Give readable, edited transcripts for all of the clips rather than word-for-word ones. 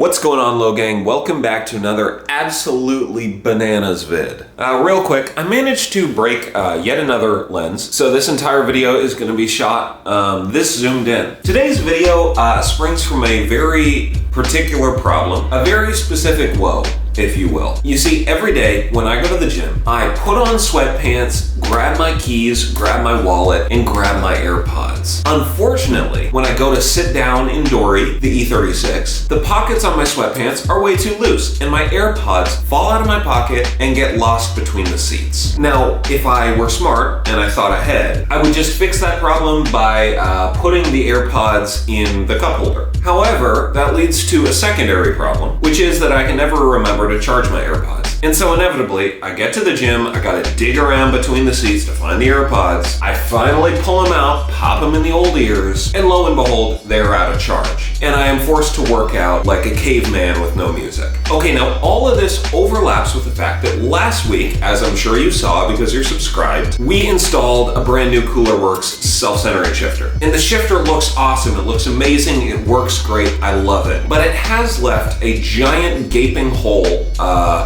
What's going on, Low Gang? Welcome back to another absolutely bananas vid. Real quick, I managed to break yet another lens, so this entire video is going to be shot this zoomed in. Today's video springs from a very particular problem, a very specific woe, if you will. You see, every day when I go to the gym, I put on sweatpants, grab my keys, grab my wallet, and grab my AirPods. Unfortunately, when I go to sit down in Dory, the E36, the pockets on my sweatpants are way too loose, and my AirPods fall out of my pocket and get lost between the seats. Now, if I were smart and I thought ahead, I would just fix that problem by putting the AirPods in the cup holder. However, that leads to a secondary problem, which is that I can never remember to charge my AirPods. And so inevitably, I get to the gym, I gotta dig around between the seats to find the AirPods, I finally pull them out, pop them in the old ears, and lo and behold, they're out of charge. And I am forced to work out like a caveman with no music. Okay, now all of this overlaps with the fact that last week, as I'm sure you saw because you're subscribed, we installed a brand new Coolerworx self-centering shifter. And the shifter looks awesome, it looks amazing, it works great, I love it. But it has left a giant gaping hole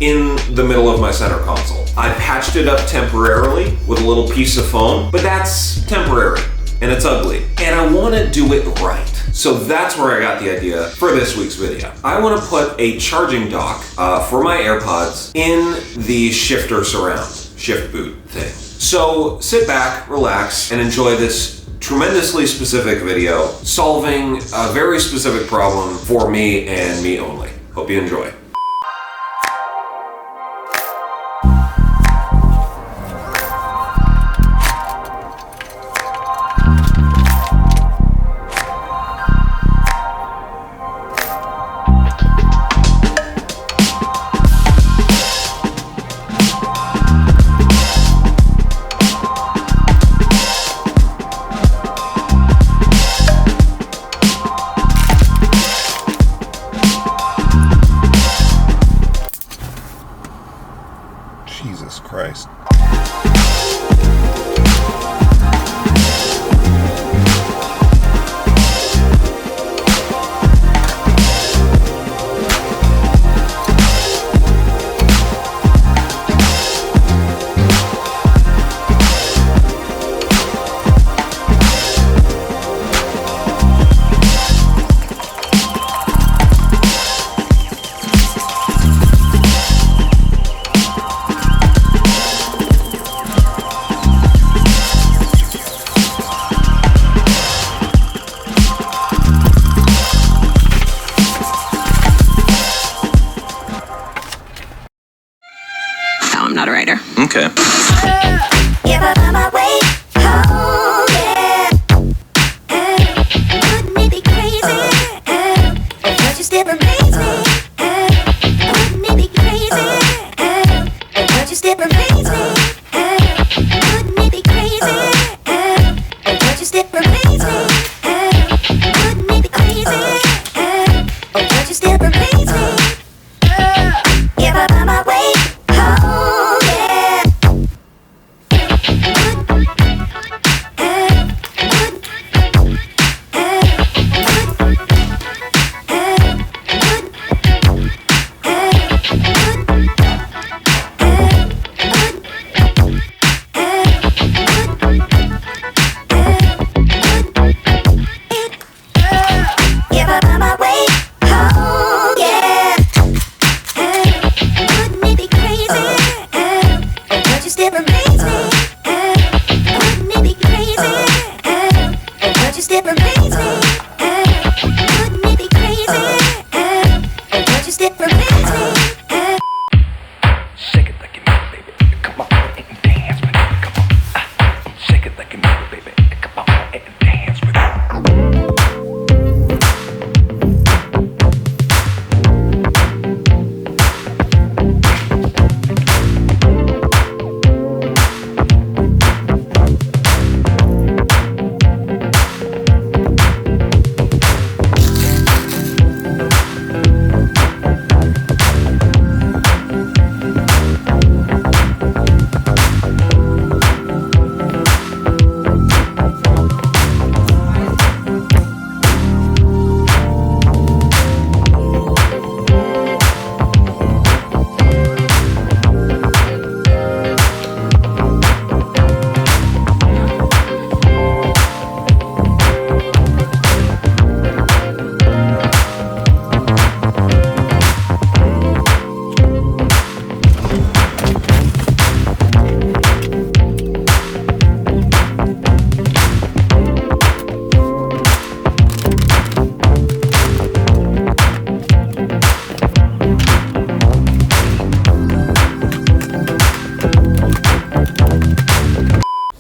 in the middle of my center console. I patched it up temporarily with a little piece of foam, but that's temporary and it's ugly. And I wanna do it right. So that's where I got the idea for this week's video. I wanna put a charging dock for my AirPods in the shifter surround, shift boot thing. So sit back, relax, and enjoy this tremendously specific video solving a very specific problem for me and me only. Hope you enjoy. Jesus Christ. I'm not a writer. Okay.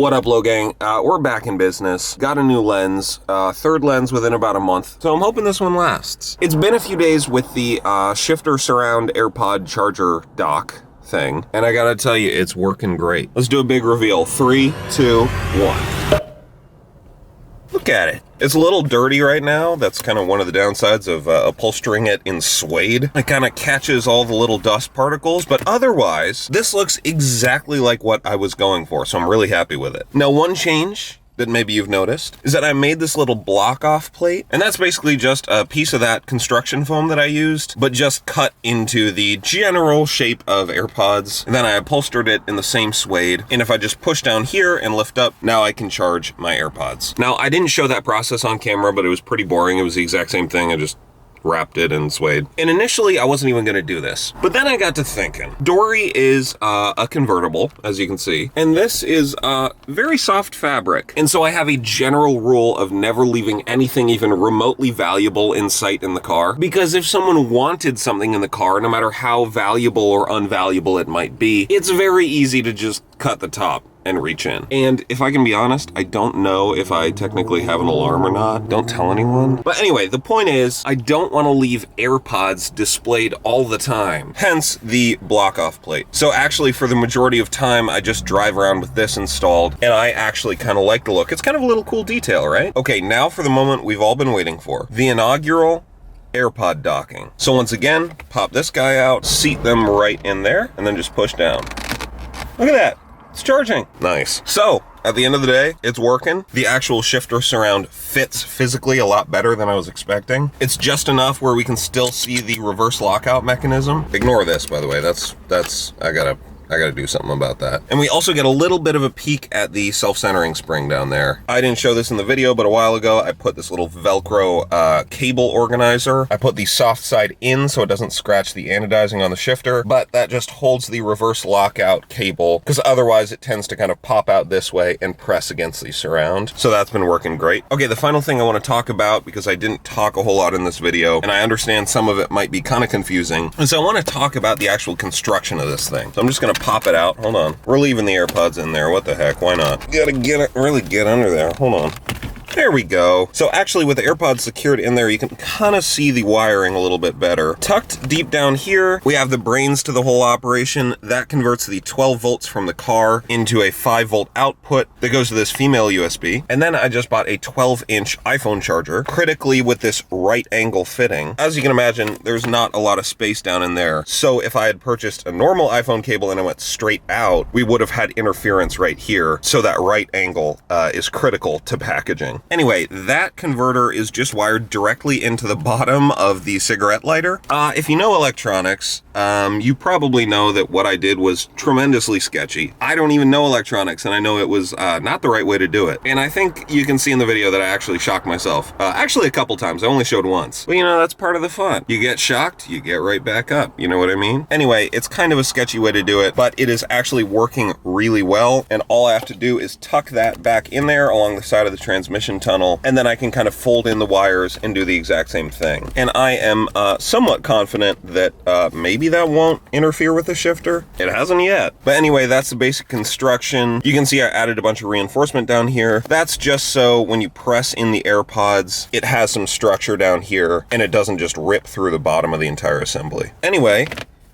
What up, Low Gang? We're back in business. Got a new lens, third lens within about a month, so I'm hoping this one lasts. It's been a few days with the shifter surround AirPod charger dock thing, and I gotta tell you, it's working great. Let's do a big reveal. 3, 2, 1. Look at it. It's a little dirty right now. That's kind of one of the downsides of upholstering it in suede. It kind of catches all the little dust particles, but otherwise, this looks exactly like what I was going for, so I'm really happy with it. Now, one change that maybe you've noticed is that I made this little block off plate, and that's basically just a piece of that construction foam that I used, but just cut into the general shape of AirPods, and then I upholstered it in the same suede, and if I just push down here and lift up, now I can charge my AirPods. Now, I didn't show that process on camera, but it was pretty boring. It was the exact same thing. I just wrapped it in suede. And initially, I wasn't even gonna do this. But then I got to thinking. Dory is a convertible, as you can see. And this is very soft fabric. And so I have a general rule of never leaving anything even remotely valuable in sight in the car. Because if someone wanted something in the car, no matter how valuable or unvaluable it might be, it's very easy to just cut the top and reach in. And if I can be honest, I don't know if I technically have an alarm or not. Don't tell anyone. But anyway, the point is, I don't want to leave AirPods displayed all the time. Hence the block off plate. So actually, for the majority of time, I just drive around with this installed, and I actually kind of like the look. It's kind of a little cool detail, right? Okay, now for the moment we've all been waiting for. The inaugural AirPod docking. So once again, pop this guy out, seat them right in there, and then just push down. Look at that. It's charging. Nice. So, at the end of the day, it's working. The actual shifter surround fits physically a lot better than I was expecting. It's just enough where we can still see the reverse lockout mechanism. Ignore this, by the way. I gotta do something about that. And we also get a little bit of a peek at the self-centering spring down there. I didn't show this in the video, but a while ago, I put this little Velcro cable organizer. I put the soft side in so it doesn't scratch the anodizing on the shifter, but that just holds the reverse lockout cable, because otherwise it tends to kind of pop out this way and press against the surround. So that's been working great. Okay, the final thing I want to talk about, because I didn't talk a whole lot in this video, and I understand some of it might be kind of confusing, is I want to talk about the actual construction of this thing. So I'm just gonna pop it out. Hold on. We're leaving the AirPods in there. What the heck? Why not? Gotta get it, really get under there. Hold on. There we go. So actually with the AirPods secured in there, you can kind of see the wiring a little bit better. Tucked deep down here, we have the brains to the whole operation. That converts the 12 volts from the car into a 5 volt output that goes to this female USB. And then I just bought a 12-inch iPhone charger, critically with this right angle fitting. As you can imagine, there's not a lot of space down in there. So if I had purchased a normal iPhone cable and it went straight out, we would have had interference right here. So that right angle is critical to packaging. Anyway, that converter is just wired directly into the bottom of the cigarette lighter. If you know electronics, you probably know that what I did was tremendously sketchy. I don't even know electronics, and I know it was not the right way to do it. And I think you can see in the video that I actually shocked myself. Actually, a couple times. I only showed once. But you know, that's part of the fun. You get shocked, you get right back up. You know what I mean? Anyway, it's kind of a sketchy way to do it, but it is actually working really well. And all I have to do is tuck that back in there along the side of the transmission tunnel, and then I can kind of fold in the wires and do the exact same thing. And I am somewhat confident that maybe that won't interfere with the shifter. It hasn't yet. But anyway, that's the basic construction. You can see I added a bunch of reinforcement down here. That's just so when you press in the AirPods, it has some structure down here and it doesn't just rip through the bottom of the entire assembly. Anyway,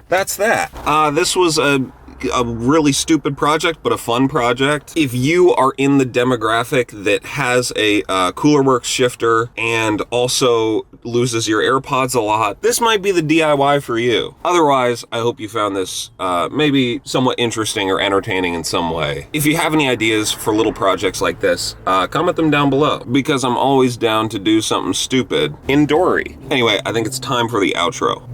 that's that. This was a really stupid project, but a fun project. If you are in the demographic that has a Coolerworx shifter and also loses your AirPods a lot, this might be the DIY for you. Otherwise, I hope you found this maybe somewhat interesting or entertaining in some way. If you have any ideas for little projects like this, comment them down below, because I'm always down to do something stupid in Dory. Anyway, I think it's time for the outro.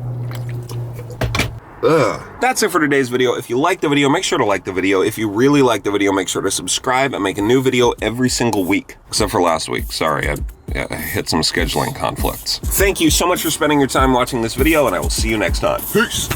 That's it for today's video. If you liked the video, make sure to like the video. If you really like the video, make sure to subscribe. I make a new video every single week, except for last week. Sorry, I hit some scheduling conflicts. Thank you so much for spending your time watching this video, and I will see you next time. Peace.